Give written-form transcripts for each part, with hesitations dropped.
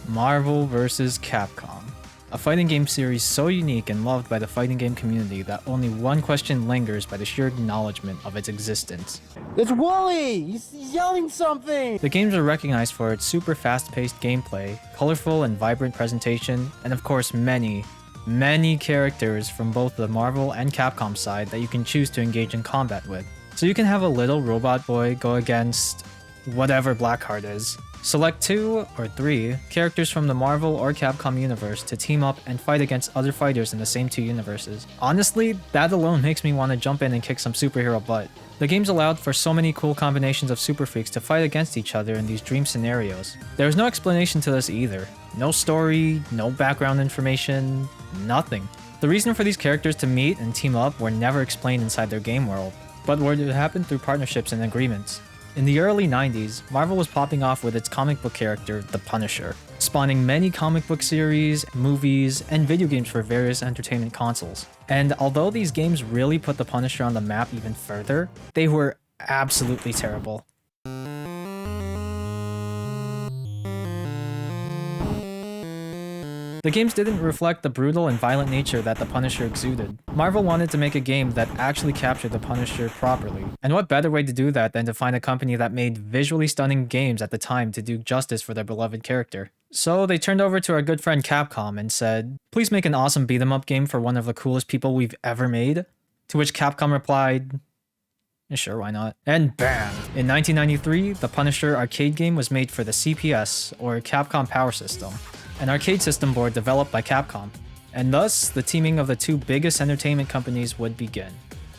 Marvel vs. Capcom. A fighting game series so unique and loved by the fighting game community that only one question lingers by the sheer acknowledgement of its existence. It's Wooly! He's yelling something! The games are recognized for its super fast-paced gameplay, colorful and vibrant presentation, and of course many characters from both the Marvel and Capcom side that you can choose to engage in combat with. So you can have a little robot boy go against whatever Blackheart is. Select 2 or 3 characters from the Marvel or Capcom universe to team up and fight against other fighters in the same two universes. Honestly, that alone makes me want to jump in and kick some superhero butt. The games allowed for so many cool combinations of super freaks to fight against each other in these dream scenarios. There is no explanation to this either. No story, no background information, nothing. The reason for these characters to meet and team up were never explained inside their game world, but would happen through partnerships and agreements. In the early 90s, Marvel was popping off with its comic book character, the Punisher, spawning many comic book series, movies, and video games for various entertainment consoles. And although these games really put the Punisher on the map even further, they were absolutely terrible. The games didn't reflect the brutal and violent nature that the Punisher exuded. Marvel wanted to make a game that actually captured the Punisher properly. And what better way to do that than to find a company that made visually stunning games at the time to do justice for their beloved character. So they turned over to our good friend Capcom and said, please make an awesome beat 'em up game for one of the coolest people we've ever made. To which Capcom replied, sure, why not? And bam! In 1993, the Punisher arcade game was made for the CPS, or Capcom Power System, an arcade system board developed by Capcom, and thus the teaming of the two biggest entertainment companies would begin.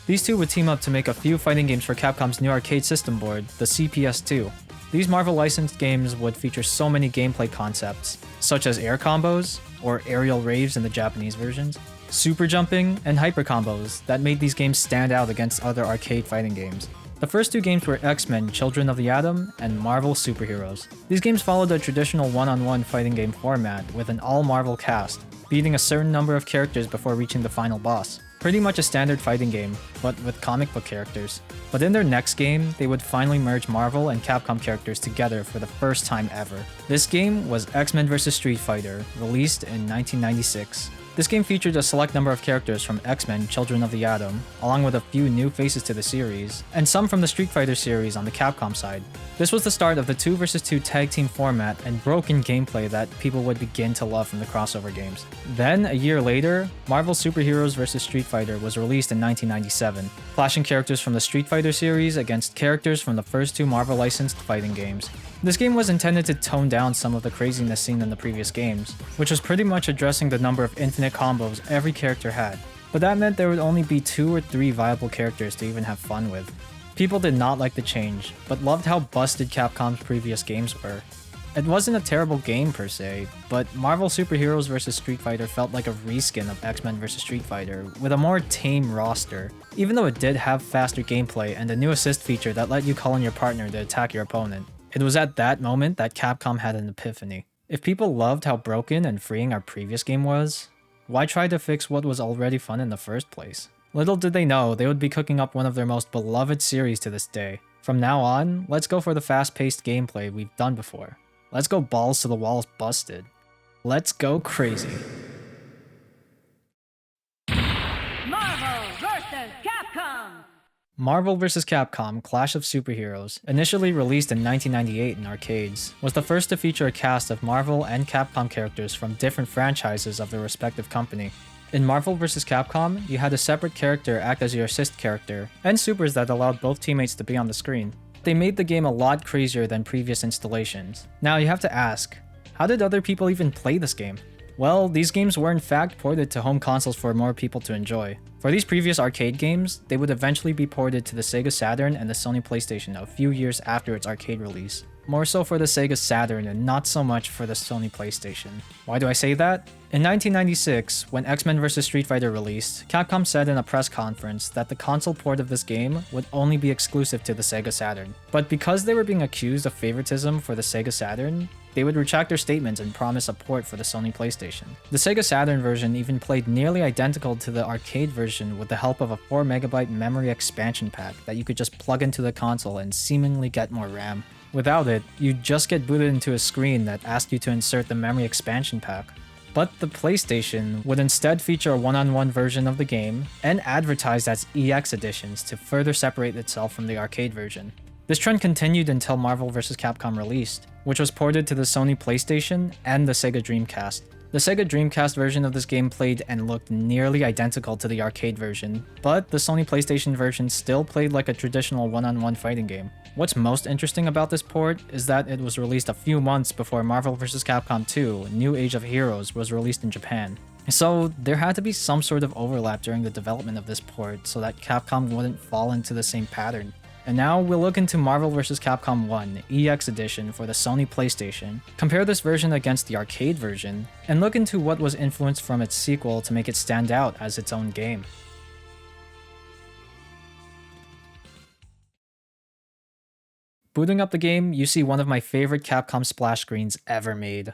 These two would team up to make a few fighting games for Capcom's new arcade system board, the CPS2. These Marvel licensed games would feature so many gameplay concepts, such as air combos, or aerial raves in the Japanese versions, super jumping, and hyper combos that made these games stand out against other arcade fighting games. The first two games were X-Men Children of the Atom and Marvel Superheroes. These games followed a traditional one-on-one fighting game format with an all-Marvel cast, beating a certain number of characters before reaching the final boss. Pretty much a standard fighting game, but with comic book characters. But in their next game, they would finally merge Marvel and Capcom characters together for the first time ever. This game was X-Men vs. Street Fighter, released in 1996. This game featured a select number of characters from X-Men Children of the Atom, along with a few new faces to the series, and some from the Street Fighter series on the Capcom side. This was the start of the 2 vs 2 tag team format and broken gameplay that people would begin to love from the crossover games. Then, a year later, Marvel Superheroes vs. Street Fighter was released in 1997, clashing characters from the Street Fighter series against characters from the first two Marvel licensed fighting games. This game was intended to tone down some of the craziness seen in the previous games, which was pretty much addressing the number of infinite combos every character had. But that meant there would only be 2 or 3 viable characters to even have fun with. People did not like the change, but loved how busted Capcom's previous games were. It wasn't a terrible game per se, but Marvel Superheroes vs. Street Fighter felt like a reskin of X-Men vs. Street Fighter, with a more tame roster, even though it did have faster gameplay and a new assist feature that let you call on your partner to attack your opponent. It was at that moment that Capcom had an epiphany. If people loved how broken and freeing our previous game was, why try to fix what was already fun in the first place? Little did they know, they would be cooking up one of their most beloved series to this day. From now on, let's go for the fast-paced gameplay we've done before. Let's go balls to the walls busted. Let's go crazy. Marvel vs. Capcom! Marvel vs. Capcom Clash of Superheroes, initially released in 1998 in arcades, was the first to feature a cast of Marvel and Capcom characters from different franchises of their respective company. In Marvel vs. Capcom, you had a separate character act as your assist character, and supers that allowed both teammates to be on the screen. They made the game a lot crazier than previous installations. Now you have to ask, how did other people even play this game? Well, these games were in fact ported to home consoles for more people to enjoy. For these previous arcade games, they would eventually be ported to the Sega Saturn and the Sony PlayStation a few years after its arcade release. More so for the Sega Saturn and not so much for the Sony PlayStation. Why do I say that? In 1996, when X-Men vs. Street Fighter released, Capcom said in a press conference that the console port of this game would only be exclusive to the Sega Saturn. But because they were being accused of favoritism for the Sega Saturn, they would retract their statements and promise a port for the Sony PlayStation. The Sega Saturn version even played nearly identical to the arcade version with the help of a 4MB memory expansion pack that you could just plug into the console and seemingly get more RAM. Without it, you just get booted into a screen that asks you to insert the memory expansion pack. But the PlayStation would instead feature a one-on-one version of the game and advertised as EX editions to further separate itself from the arcade version. This trend continued until Marvel vs. Capcom released, which was ported to the Sony PlayStation and the Sega Dreamcast. The Sega Dreamcast version of this game played and looked nearly identical to the arcade version, but the Sony PlayStation version still played like a traditional one-on-one fighting game. What's most interesting about this port is that it was released a few months before Marvel vs. Capcom 2: New Age of Heroes was released in Japan. So there had to be some sort of overlap during the development of this port so that Capcom wouldn't fall into the same pattern. And now we'll look into Marvel vs. Capcom 1 EX Edition for the Sony PlayStation, compare this version against the arcade version, and look into what was influenced from its sequel to make it stand out as its own game. Booting up the game, you see one of my favorite Capcom splash screens ever made.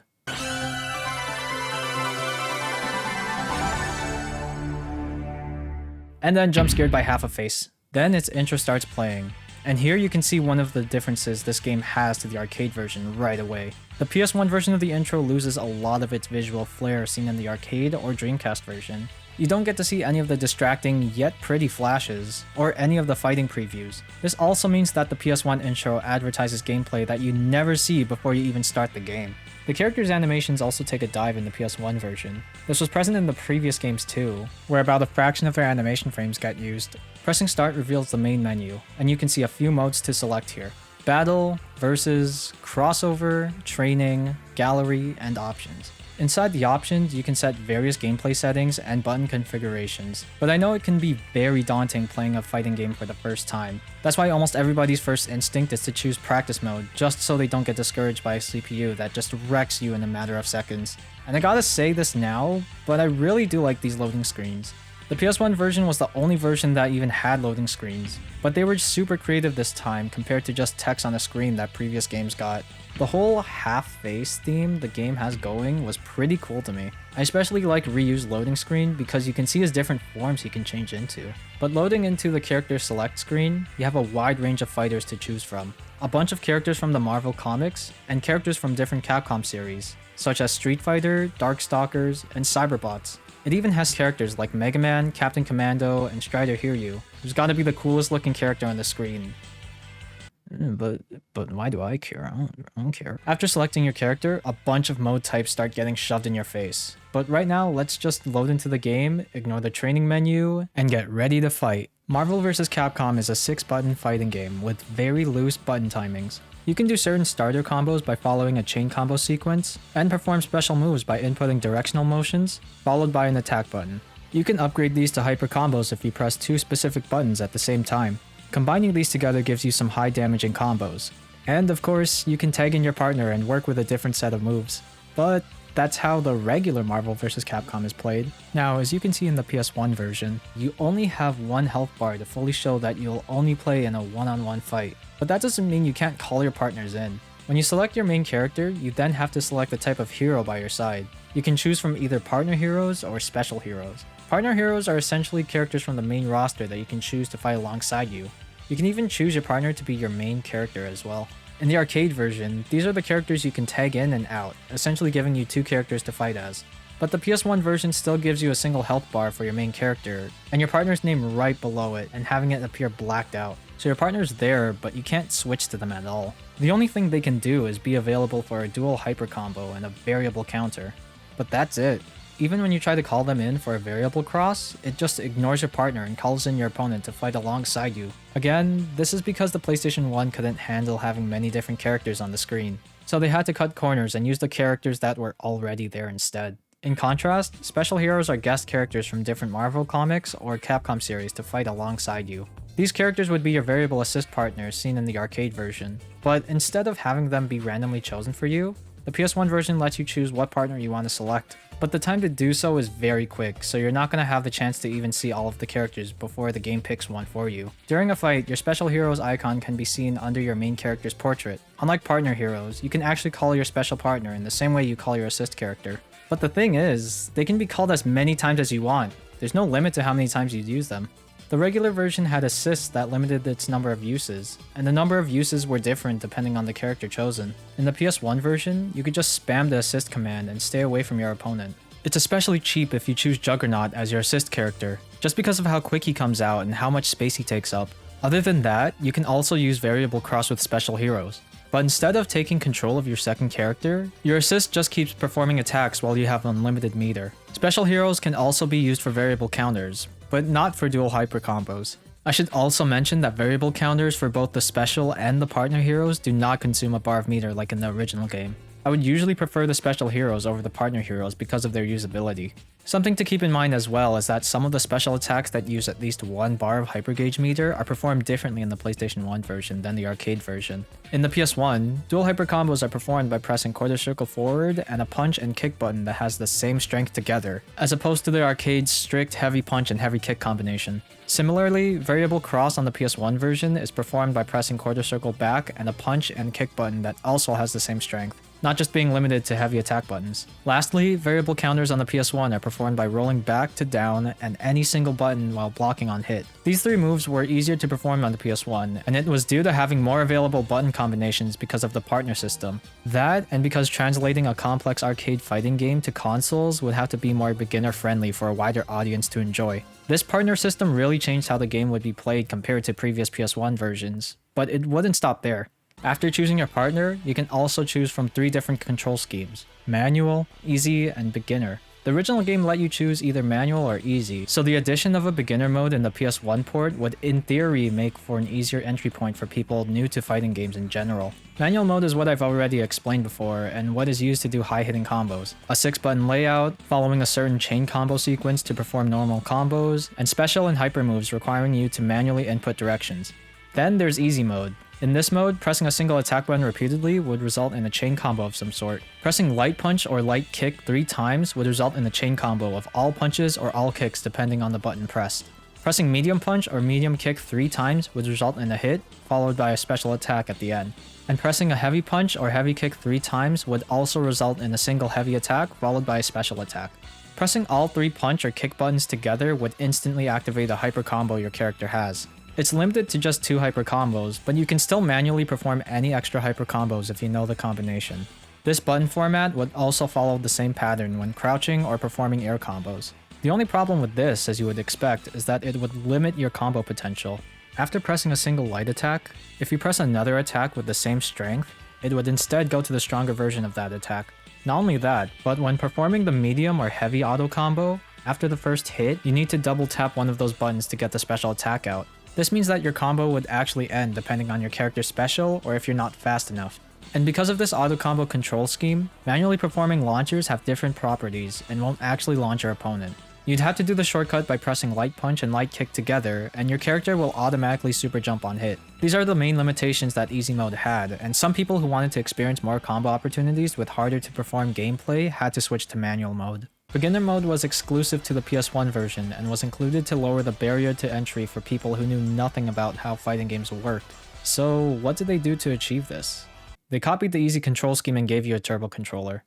And then jump scared by half a face. Then its intro starts playing, and here you can see one of the differences this game has to the arcade version right away. The PS1 version of the intro loses a lot of its visual flair seen in the arcade or Dreamcast version. You don't get to see any of the distracting yet pretty flashes, or any of the fighting previews. This also means that the PS1 intro advertises gameplay that you never see before you even start the game. The characters' animations also take a dive in the PS1 version. This was present in the previous games too, where about a fraction of their animation frames got used. Pressing start reveals the main menu, and you can see a few modes to select here: Battle, Versus, Crossover, Training, Gallery, and Options. Inside the options, you can set various gameplay settings and button configurations, but I know it can be very daunting playing a fighting game for the first time. That's why almost everybody's first instinct is to choose practice mode, just so they don't get discouraged by a CPU that just wrecks you in a matter of seconds. And I gotta say this now, but I really do like these loading screens. The PS1 version was the only version that even had loading screens, but they were super creative this time compared to just text on a screen that previous games got. The whole half-face theme the game has going was pretty cool to me. I especially like Ryu's loading screen because you can see his different forms he can change into. But loading into the character select screen, you have a wide range of fighters to choose from. A bunch of characters from the Marvel comics, and characters from different Capcom series, such as Street Fighter, Darkstalkers, and Cyberbots. It even has characters like Mega Man, Captain Commando, and Strider Hiryu, who's gotta be the coolest looking character on the screen. But why do I care? I don't care. After selecting your character, a bunch of mode types start getting shoved in your face. But right now, let's just load into the game, ignore the training menu, and get ready to fight. Marvel vs. Capcom is a 6-button fighting game with very loose button timings. You can do certain starter combos by following a chain combo sequence, and perform special moves by inputting directional motions, followed by an attack button. You can upgrade these to hyper combos if you press 2 specific buttons at the same time. Combining these together gives you some high damaging combos. And of course, you can tag in your partner and work with a different set of moves. But that's how the regular Marvel vs. Capcom is played. Now, as you can see in the PS1 version, you only have one health bar to fully show that you'll only play in a one-on-one fight. But that doesn't mean you can't call your partners in. When you select your main character, you then have to select the type of hero by your side. You can choose from either partner heroes or special heroes. Partner heroes are essentially characters from the main roster that you can choose to fight alongside you. You can even choose your partner to be your main character as well. In the arcade version, these are the characters you can tag in and out, essentially giving you 2 characters to fight as. But the PS1 version still gives you a single health bar for your main character, and your partner's name right below it, and having it appear blacked out. So your partner's there, but you can't switch to them at all. The only thing they can do is be available for a dual hyper combo and a variable counter. But that's it. Even when you try to call them in for a variable cross, it just ignores your partner and calls in your opponent to fight alongside you. Again, this is because the PlayStation 1 couldn't handle having many different characters on the screen, so they had to cut corners and use the characters that were already there instead. In contrast, special heroes are guest characters from different Marvel comics or Capcom series to fight alongside you. These characters would be your variable assist partners seen in the arcade version, but instead of having them be randomly chosen for you, the PS1 version lets you choose what partner you want to select. But the time to do so is very quick, so you're not going to have the chance to even see all of the characters before the game picks one for you. During a fight, your special hero's icon can be seen under your main character's portrait. Unlike partner heroes, you can actually call your special partner in the same way you call your assist character. But the thing is, they can be called as many times as you want. There's no limit to how many times you use them. The regular version had assists that limited its number of uses, and the number of uses were different depending on the character chosen. In the PS1 version, you could just spam the assist command and stay away from your opponent. It's especially cheap if you choose Juggernaut as your assist character, just because of how quick he comes out and how much space he takes up. Other than that, you can also use variable cross with special heroes. But instead of taking control of your second character, your assist just keeps performing attacks while you have unlimited meter. Special heroes can also be used for variable counters, but not for dual hyper combos. I should also mention that variable counters for both the special and the partner heroes do not consume a bar of meter like in the original game. I would usually prefer the special heroes over the partner heroes because of their usability. Something to keep in mind as well is that some of the special attacks that use at least 1 bar of hyper gauge meter are performed differently in the PlayStation 1 version than the arcade version. In the PS1, dual hyper combos are performed by pressing quarter circle forward and a punch and kick button that has the same strength together, as opposed to the arcade's strict heavy punch and heavy kick combination. Similarly, variable cross on the PS1 version is performed by pressing quarter circle back and a punch and kick button that also has the same strength, not just being limited to heavy attack buttons. Lastly, variable counters on the PS1 are performed by rolling back to down and any single button while blocking on hit. These 3 moves were easier to perform on the PS1, and it was due to having more available button combinations because of the partner system. That, and because translating a complex arcade fighting game to consoles would have to be more beginner-friendly for a wider audience to enjoy. This partner system really changed how the game would be played compared to previous PS1 versions, but it wouldn't stop there. After choosing your partner, you can also choose from 3 different control schemes: manual, easy, and beginner. The original game let you choose either manual or easy, so the addition of a beginner mode in the PS1 port would in theory make for an easier entry point for people new to fighting games in general. Manual mode is what I've already explained before and what is used to do high-hitting combos. A 6-button layout, following a certain chain combo sequence to perform normal combos, and special and hyper moves requiring you to manually input directions. Then there's easy mode. In this mode, pressing a single attack button repeatedly would result in a chain combo of some sort. Pressing light punch or light kick 3 times would result in a chain combo of all punches or all kicks depending on the button pressed. Pressing medium punch or medium kick 3 times would result in a hit, followed by a special attack at the end. And pressing a heavy punch or heavy kick 3 times would also result in a single heavy attack, followed by a special attack. Pressing all 3 punch or kick buttons together would instantly activate a hyper combo your character has. It's limited to just 2 hyper combos, but you can still manually perform any extra hyper combos if you know the combination. This button format would also follow the same pattern when crouching or performing air combos. The only problem with this, as you would expect, is that it would limit your combo potential. After pressing a single light attack, if you press another attack with the same strength, it would instead go to the stronger version of that attack. Not only that, but when performing the medium or heavy auto combo, after the first hit, you need to double tap one of those buttons to get the special attack out. This means that your combo would actually end depending on your character's special or if you're not fast enough. And because of this auto combo control scheme, manually performing launchers have different properties and won't actually launch your opponent. You'd have to do the shortcut by pressing light punch and light kick together, and your character will automatically super jump on hit. These are the main limitations that easy mode had, and some people who wanted to experience more combo opportunities with harder to perform gameplay had to switch to manual mode. Beginner mode was exclusive to the PS1 version and was included to lower the barrier to entry for people who knew nothing about how fighting games worked. So what did they do to achieve this? They copied the easy control scheme and gave you a turbo controller.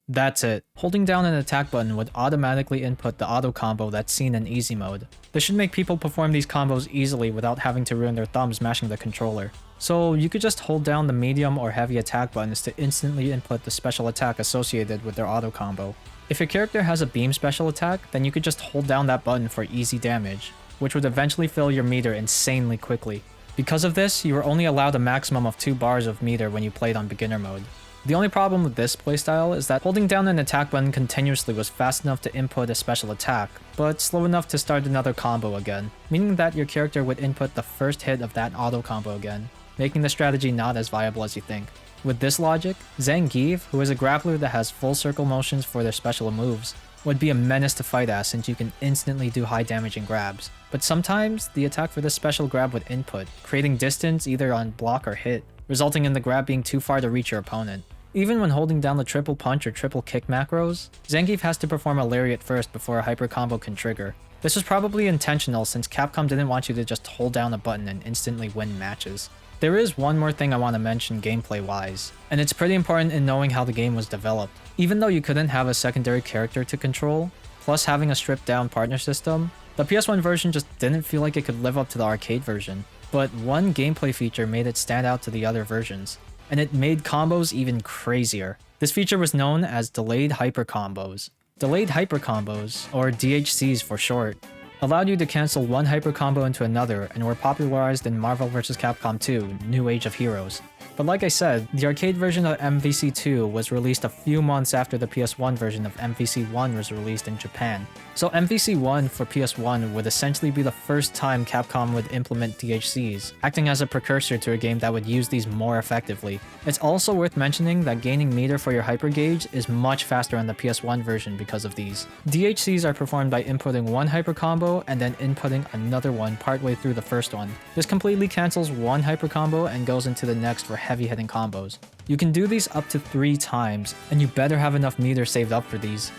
That's it. Holding down an attack button would automatically input the auto combo that's seen in easy mode. This should make people perform these combos easily without having to ruin their thumbs mashing the controller. So you could just hold down the medium or heavy attack buttons to instantly input the special attack associated with their auto combo. If your character has a beam special attack, then you could just hold down that button for easy damage, which would eventually fill your meter insanely quickly. Because of this, you were only allowed a maximum of 2 bars of meter when you played on beginner mode. The only problem with this playstyle is that holding down an attack button continuously was fast enough to input a special attack, but slow enough to start another combo again, meaning that your character would input the first hit of that auto combo again, making the strategy not as viable as you think. With this logic, Zangief, who is a grappler that has full circle motions for their special moves, would be a menace to fight as since you can instantly do high damaging grabs. But sometimes, the attack for this special grab would input, creating distance either on block or hit, resulting in the grab being too far to reach your opponent. Even when holding down the triple punch or triple kick macros, Zangief has to perform a lariat first before a hyper combo can trigger. This was probably intentional since Capcom didn't want you to just hold down a button and instantly win matches. There is one more thing I want to mention gameplay wise, and it's pretty important in knowing how the game was developed. Even though you couldn't have a secondary character to control, plus having a stripped down partner system, The PS1 version just didn't feel like it could live up to the arcade version, but one gameplay feature made it stand out to the other versions, and it made combos even crazier. This feature was known as Delayed Hyper Combos. Delayed Hyper Combos, or DHCs for short, allowed you to cancel one hyper combo into another and were popularized in Marvel vs. Capcom 2: New Age of Heroes. But like I said, the arcade version of MVC2 was released a few months after the PS1 version of MVC1 was released in Japan. So MVC1 for PS1 would essentially be the first time Capcom would implement DHCs, acting as a precursor to a game that would use these more effectively. It's also worth mentioning that gaining meter for your hyper gauge is much faster on the PS1 version because of these. DHCs are performed by inputting one hyper combo and then inputting another one partway through the first one. This completely cancels one hyper combo and goes into the next for heavy hitting combos. You can do these up to 3 times, and you better have enough meter saved up for these.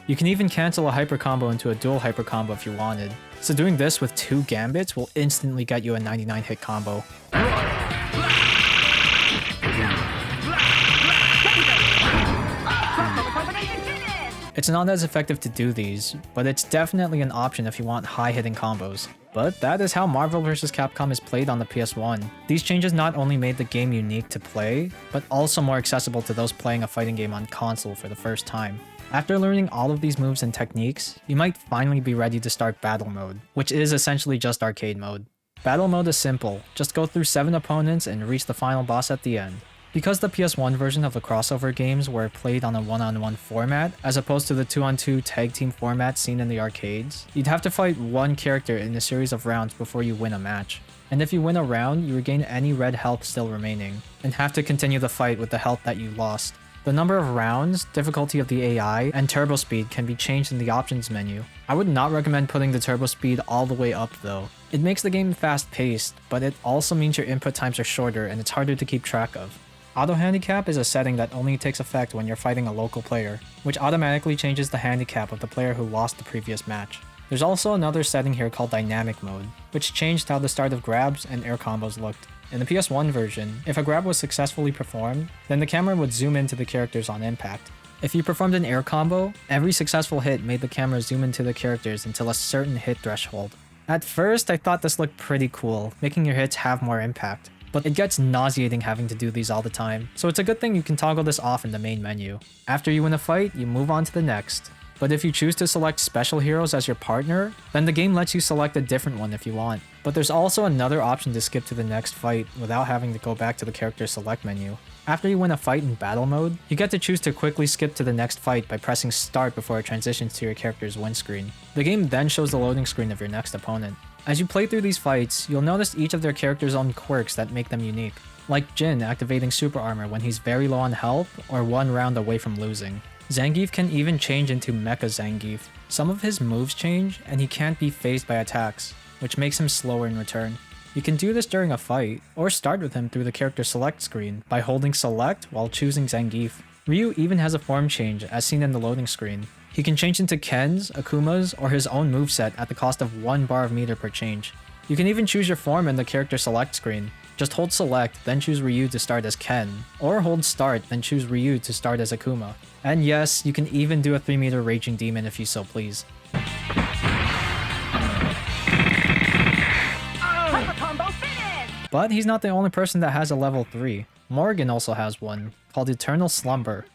You can even cancel a hyper combo into a dual hyper combo if you wanted. So doing this with 2 gambits will instantly get you a 99 hit combo. It's not as effective to do these, but it's definitely an option if you want high-hitting combos. But that is how Marvel vs. Capcom is played on the PS1. These changes not only made the game unique to play, but also more accessible to those playing a fighting game on console for the first time. After learning all of these moves and techniques, you might finally be ready to start Battle Mode, which is essentially just arcade mode. Battle Mode is simple, just go through 7 opponents and reach the final boss at the end. Because the PS1 version of the crossover games were played on a 1-on-1 format, as opposed to the 2-on-2 tag team format seen in the arcades, you'd have to fight one character in a series of rounds before you win a match. And if you win a round, you regain any red health still remaining, and have to continue the fight with the health that you lost. The number of rounds, difficulty of the AI, and turbo speed can be changed in the options menu. I would not recommend putting the turbo speed all the way up though. It makes the game fast-paced, but it also means your input times are shorter and it's harder to keep track of. Auto handicap is a setting that only takes effect when you're fighting a local player, which automatically changes the handicap of the player who lost the previous match. There's also another setting here called dynamic mode, which changed how the start of grabs and air combos looked. In the PS1 version, if a grab was successfully performed, then the camera would zoom into the characters on impact. If you performed an air combo, every successful hit made the camera zoom into the characters until a certain hit threshold. At first, I thought this looked pretty cool, making your hits have more impact. But it gets nauseating having to do these all the time, so it's a good thing you can toggle this off in the main menu. After you win a fight, you move on to the next. But if you choose to select special heroes as your partner, then the game lets you select a different one if you want. But there's also another option to skip to the next fight without having to go back to the character select menu. After you win a fight in battle mode, you get to choose to quickly skip to the next fight by pressing start before it transitions to your character's win screen. The game then shows the loading screen of your next opponent. As you play through these fights, you'll notice each of their characters' own quirks that make them unique. Like Jin activating super armor when he's very low on health or 1 round away from losing. Zangief can even change into Mecha Zangief. Some of his moves change, and he can't be phased by attacks, which makes him slower in return. You can do this during a fight, or start with him through the character select screen by holding select while choosing Zangief. Ryu even has a form change as seen in the loading screen. He can change into Ken's, Akuma's, or his own moveset at the cost of 1 bar of meter per change. You can even choose your form in the character select screen. Just hold select, then choose Ryu to start as Ken, or hold start, then choose Ryu to start as Akuma. And yes, you can even do a 3 meter Raging Demon if you so please. But he's not the only person that has a level 3. Morgan also has one, called Eternal Slumber.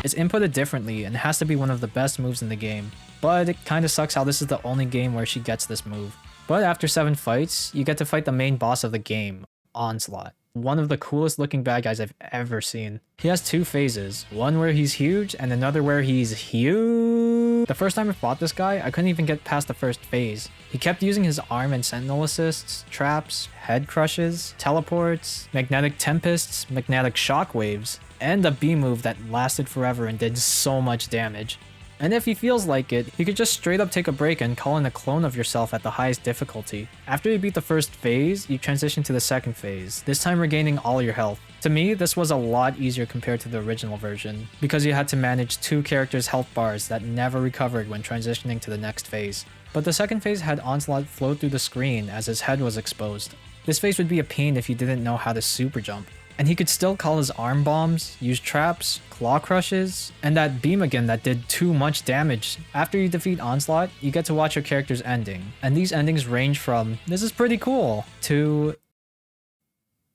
It's inputted differently and has to be one of the best moves in the game, but it kinda sucks how this is the only game where she gets this move. But after 7 fights, you get to fight the main boss of the game, Onslaught. One of the coolest looking bad guys I've ever seen. He has 2 phases, one where he's huge and another where he's huge. The first time I fought this guy, I couldn't even get past the first phase. He kept using his arm and sentinel assists, traps, head crushes, teleports, magnetic tempests, magnetic shockwaves, and a B move that lasted forever and did so much damage. And if he feels like it, he could just straight up take a break and call in a clone of yourself at the highest difficulty. After you beat the first phase, you transition to the second phase, this time regaining all your health. To me, this was a lot easier compared to the original version, because you had to manage 2 characters' health bars that never recovered when transitioning to the next phase. But the second phase had Onslaught float through the screen as his head was exposed. This phase would be a pain if you didn't know how to super jump. And he could still call his arm bombs, use traps, claw crushes, and that beam again that did too much damage. After you defeat Onslaught, you get to watch your character's ending. And these endings range from, this is pretty cool, to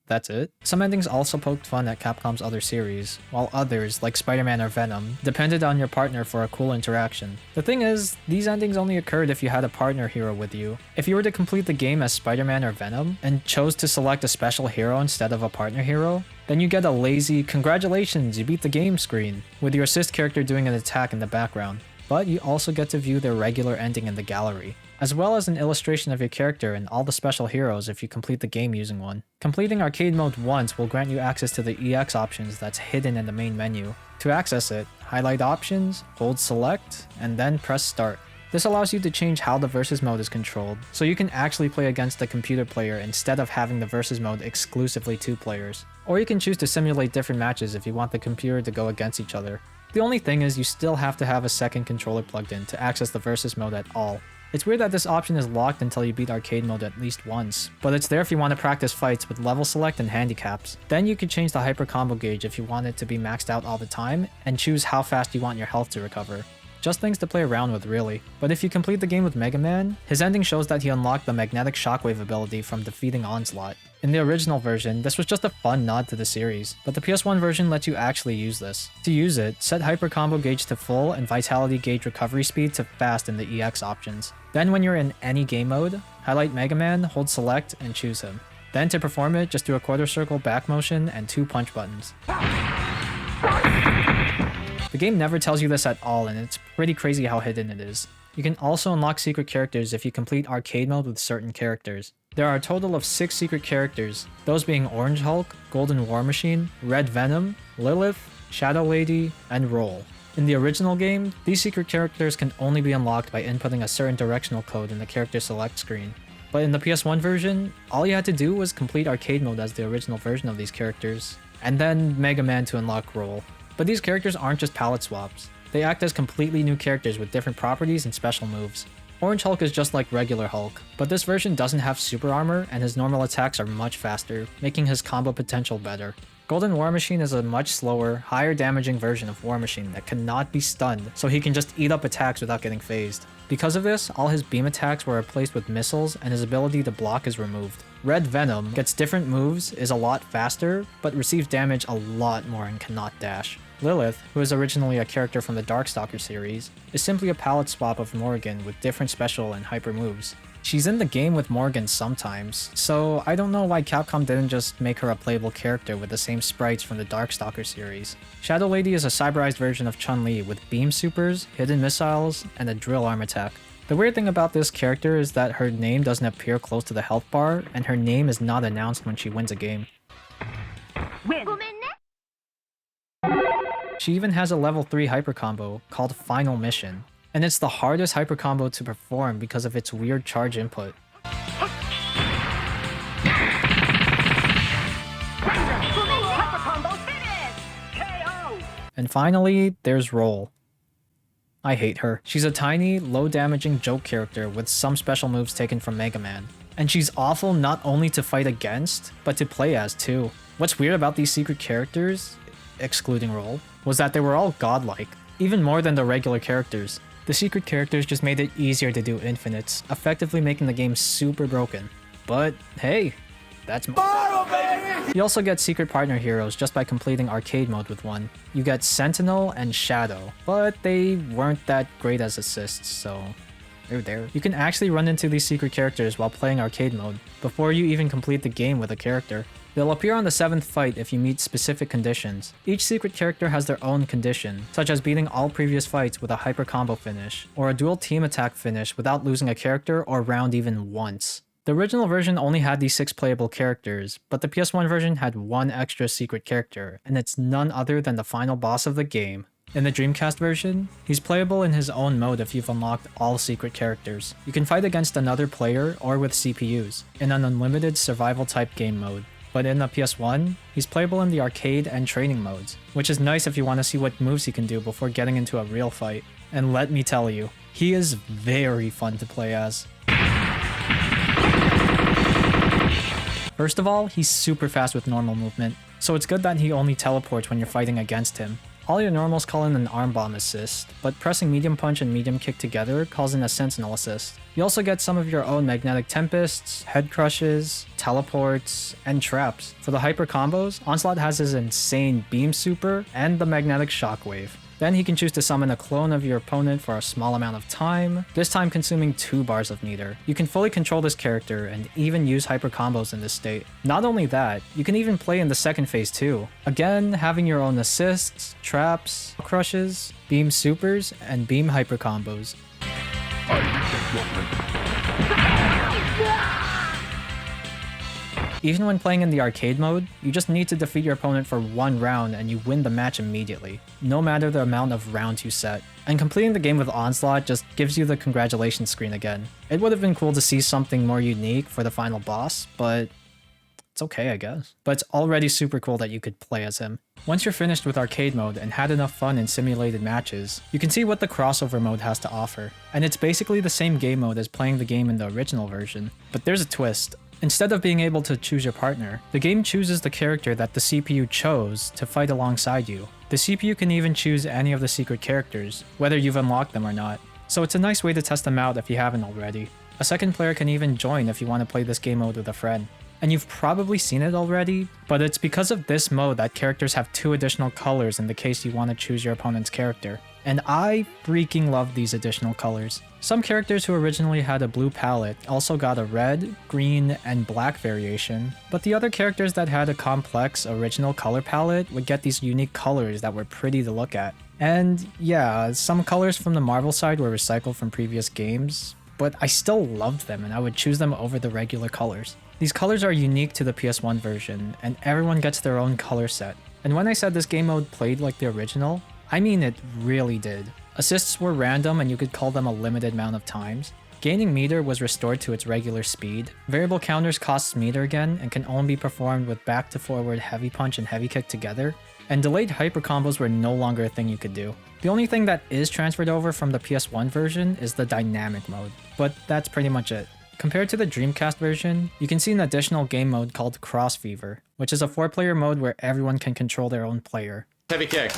that's it. Some endings also poked fun at Capcom's other series, while others, like Spider-Man or Venom, depended on your partner for a cool interaction. The thing is, these endings only occurred if you had a partner hero with you. If you were to complete the game as Spider-Man or Venom, and chose to select a special hero instead of a partner hero, then you get a lazy, "Congratulations, you beat the game" screen, with your assist character doing an attack in the background. But you also get to view their regular ending in the gallery, as well as an illustration of your character and all the special heroes if you complete the game using one. Completing arcade mode once will grant you access to the EX options that's hidden in the main menu. To access it, highlight options, hold select, and then press start. This allows you to change how the versus mode is controlled, so you can actually play against a computer player instead of having the versus mode exclusively 2 players. Or you can choose to simulate different matches if you want the computer to go against each other. The only thing is you still have to have a second controller plugged in to access the versus mode at all. It's weird that this option is locked until you beat arcade mode at least once, but it's there if you want to practice fights with level select and handicaps. Then you could change the hyper combo gauge if you want it to be maxed out all the time, and choose how fast you want your health to recover. Just things to play around with, really. But if you complete the game with Mega Man, his ending shows that he unlocked the magnetic shockwave ability from defeating Onslaught. In the original version, this was just a fun nod to the series, but the PS1 version lets you actually use this. To use it, set hyper combo gauge to full and vitality gauge recovery speed to fast in the EX options. Then when you're in any game mode, highlight Mega Man, hold select, and choose him. Then to perform it, just do a quarter circle back motion and 2 punch buttons. The game never tells you this at all, and it's pretty crazy how hidden it is. You can also unlock secret characters if you complete arcade mode with certain characters. There are a total of 6 secret characters, those being Orange Hulk, Golden War Machine, Red Venom, Lilith, Shadow Lady, and Roll. In the original game, these secret characters can only be unlocked by inputting a certain directional code in the character select screen. But in the PS1 version, all you had to do was complete arcade mode as the original version of these characters, and then Mega Man to unlock Roll. But these characters aren't just palette swaps. They act as completely new characters with different properties and special moves. Orange Hulk is just like regular Hulk, but this version doesn't have super armor and his normal attacks are much faster, making his combo potential better. Golden War Machine is a much slower, higher damaging version of War Machine that cannot be stunned, so he can just eat up attacks without getting phased. Because of this, all his beam attacks were replaced with missiles and his ability to block is removed. Red Venom gets different moves, is a lot faster, but receives damage a lot more and cannot dash. Lilith, who is originally a character from the Darkstalker series, is simply a palette swap of Morgan with different special and hyper moves. She's in the game with Morgan sometimes, so I don't know why Capcom didn't just make her a playable character with the same sprites from the Darkstalker series. Shadow Lady is a cyberized version of Chun-Li with beam supers, hidden missiles, and a drill arm attack. The weird thing about this character is that her name doesn't appear close to the health bar, and her name is not announced when she wins a game. Win. She even has a level 3 hyper combo called Final Mission, and it's the hardest hyper combo to perform because of its weird charge input. And finally, there's Roll. I hate her. She's a tiny, low-damaging joke character with some special moves taken from Mega Man. And she's awful not only to fight against, but to play as too. What's weird about these secret characters, excluding Roll, was that they were all godlike, even more than the regular characters. The secret characters just made it easier to do infinites, effectively making the game super broken. But hey, that's Marvel, baby! You also get secret partner heroes just by completing arcade mode with one. You get Sentinel and Shadow, but they weren't that great as assists, so they're there. You can actually run into these secret characters while playing arcade mode, before you even complete the game with a character. They'll appear on the 7th fight if you meet specific conditions. Each secret character has their own condition, such as beating all previous fights with a hyper combo finish, or a dual team attack finish without losing a character or round even once. The original version only had these 6 playable characters, but the PS1 version had one extra secret character, and it's none other than the final boss of the game, In the Dreamcast version, he's playable in his own mode if you've unlocked all secret characters. You can fight against another player or with CPUs in an unlimited survival type game mode. But in the PS1, he's playable in the arcade and training modes, which is nice if you want to see what moves he can do before getting into a real fight. And let me tell you, he is very fun to play as. First of all, he's super fast with normal movement, so it's good that he only teleports when you're fighting against him. All your normals call in an arm bomb assist, but pressing medium punch and medium kick together calls in a sentinel assist. You also get some of your own magnetic tempests, head crushes, teleports, and traps. For the hyper combos, Onslaught has his insane beam super and the magnetic shockwave. Then he can choose to summon a clone of your opponent for a small amount of time, this time consuming 2 bars of meter. You can fully control this character and even use hyper combos in this state. Not only that, you can even play in the second phase too. Again, having your own assists, traps, crushes, beam supers, and beam hyper combos. Even when playing in the arcade mode, you just need to defeat your opponent for 1 round and you win the match immediately, no matter the amount of rounds you set. And completing the game with Onslaught just gives you the congratulations screen again. It would have been cool to see something more unique for the final boss, but it's okay, I guess. But it's already super cool that you could play as him. Once you're finished with arcade mode and had enough fun in simulated matches, you can see what the crossover mode has to offer. And it's basically the same game mode as playing the game in the original version. But there's a twist. Instead of being able to choose your partner, the game chooses the character that the CPU chose to fight alongside you. The CPU can even choose any of the secret characters, whether you've unlocked them or not. So it's a nice way to test them out if you haven't already. A second player can even join if you want to play this game mode with a friend. And you've probably seen it already, but it's because of this mode that characters have 2 additional colors in the case you want to choose your opponent's character. And I freaking love these additional colors. Some characters who originally had a blue palette also got a red, green, and black variation, but the other characters that had a complex original color palette would get these unique colors that were pretty to look at. And yeah, some colors from the Marvel side were recycled from previous games, but I still loved them and I would choose them over the regular colors. These colors are unique to the PS1 version, and everyone gets their own color set. And when I said this game mode played like the original, I mean it really did. Assists were random and you could call them a limited amount of times. Gaining meter was restored to its regular speed. Variable counters costs meter again and can only be performed with back to forward heavy punch and heavy kick together. And delayed hyper combos were no longer a thing you could do. The only thing that is transferred over from the PS1 version is the dynamic mode, but that's pretty much it. Compared to the Dreamcast version, you can see an additional game mode called Cross Fever, which is a 4-player mode where everyone can control their own player. Heavy kick.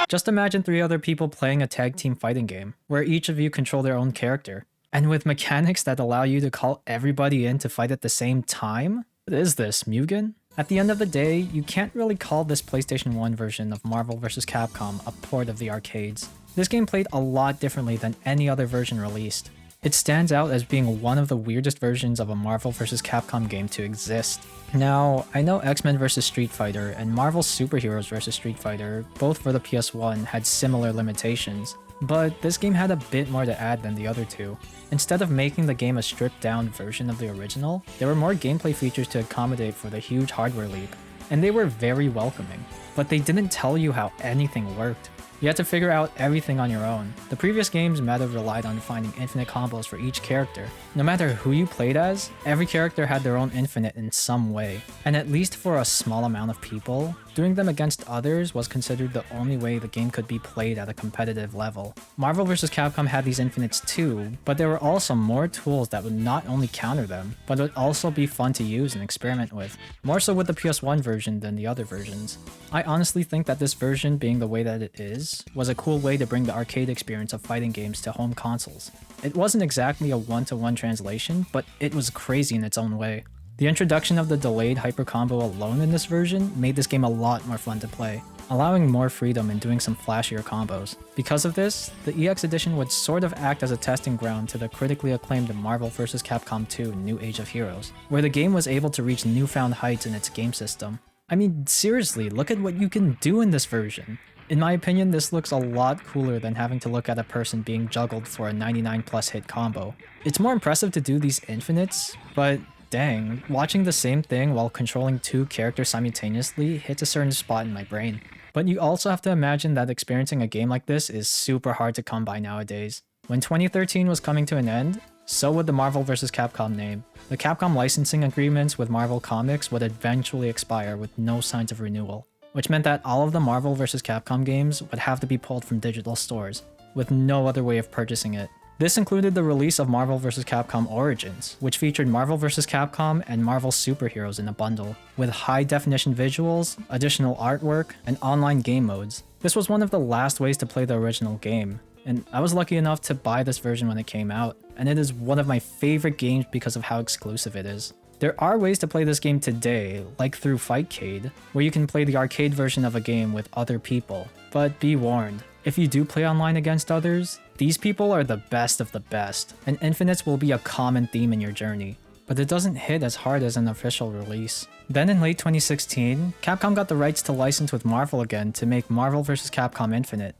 Just imagine 3 other people playing a tag team fighting game, where each of you control their own character. And with mechanics that allow you to call everybody in to fight at the same time? What is this, Mugen? At the end of the day, you can't really call this PlayStation 1 version of Marvel vs. Capcom a port of the arcades. This game played a lot differently than any other version released. It stands out as being one of the weirdest versions of a Marvel vs. Capcom game to exist. Now, I know X-Men vs. Street Fighter and Marvel Superheroes vs. Street Fighter, both for the PS1, had similar limitations, but this game had a bit more to add than the other two. Instead of making the game a stripped-down version of the original, there were more gameplay features to accommodate for the huge hardware leap, and they were very welcoming. But they didn't tell you how anything worked. You had to figure out everything on your own. The previous games might have relied on finding infinite combos for each character. No matter who you played as, every character had their own infinite in some way. And at least for a small amount of people, doing them against others was considered the only way the game could be played at a competitive level. Marvel vs. Capcom had these infinites too, but there were also more tools that would not only counter them, but would also be fun to use and experiment with. More so with the PS1 version than the other versions. I honestly think that this version being the way that it is, was a cool way to bring the arcade experience of fighting games to home consoles. It wasn't exactly a one-to-one translation, but it was crazy in its own way. The introduction of the delayed hyper combo alone in this version made this game a lot more fun to play, allowing more freedom in doing some flashier combos. Because of this, the EX Edition would sort of act as a testing ground to the critically acclaimed Marvel vs. Capcom 2 New Age of Heroes, where the game was able to reach newfound heights in its game system. I mean, seriously, look at what you can do in this version. In my opinion, this looks a lot cooler than having to look at a person being juggled for a 99+ hit combo. It's more impressive to do these infinites, but dang, watching the same thing while controlling 2 characters simultaneously hits a certain spot in my brain. But you also have to imagine that experiencing a game like this is super hard to come by nowadays. When 2013 was coming to an end, so would the Marvel vs. Capcom name. The Capcom licensing agreements with Marvel Comics would eventually expire with no signs of renewal, which meant that all of the Marvel vs. Capcom games would have to be pulled from digital stores, with no other way of purchasing it. This included the release of Marvel vs. Capcom Origins, which featured Marvel vs. Capcom and Marvel superheroes in a bundle, with high-definition visuals, additional artwork, and online game modes. This was one of the last ways to play the original game, and I was lucky enough to buy this version when it came out, and it is one of my favorite games because of how exclusive it is. There are ways to play this game today, like through Fightcade, where you can play the arcade version of a game with other people. But be warned, if you do play online against others, these people are the best of the best, and infinites will be a common theme in your journey. But it doesn't hit as hard as an official release. Then in late 2016, Capcom got the rights to license with Marvel again to make Marvel vs. Capcom Infinite.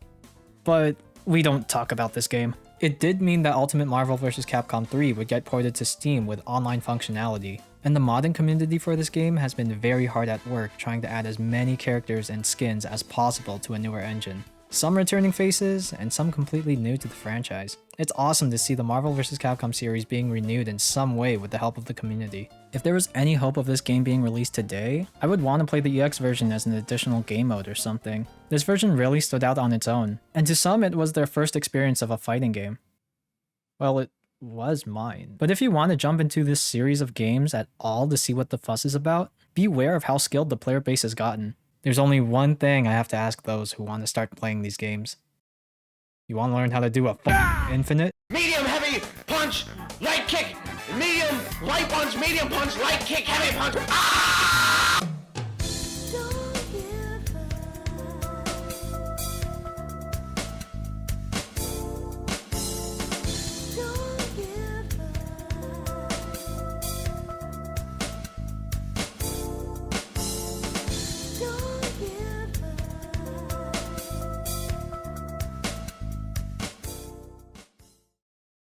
But we don't talk about this game. It did mean that Ultimate Marvel vs. Capcom 3 would get ported to Steam with online functionality, and the modding community for this game has been very hard at work trying to add as many characters and skins as possible to a newer engine. Some returning faces, and some completely new to the franchise. It's awesome to see the Marvel vs. Capcom series being renewed in some way with the help of the community. If there was any hope of this game being released today, I would want to play the EX version as an additional game mode or something. This version really stood out on its own, and to some it was their first experience of a fighting game. Well, it was mine. But if you want to jump into this series of games at all to see what the fuss is about, beware of how skilled the player base has gotten. There's only one thing I have to ask those who want to start playing these games. You want to learn how to do a infinite? Medium, heavy, punch, light kick, medium, light punch, medium punch, light kick, heavy punch. Ah!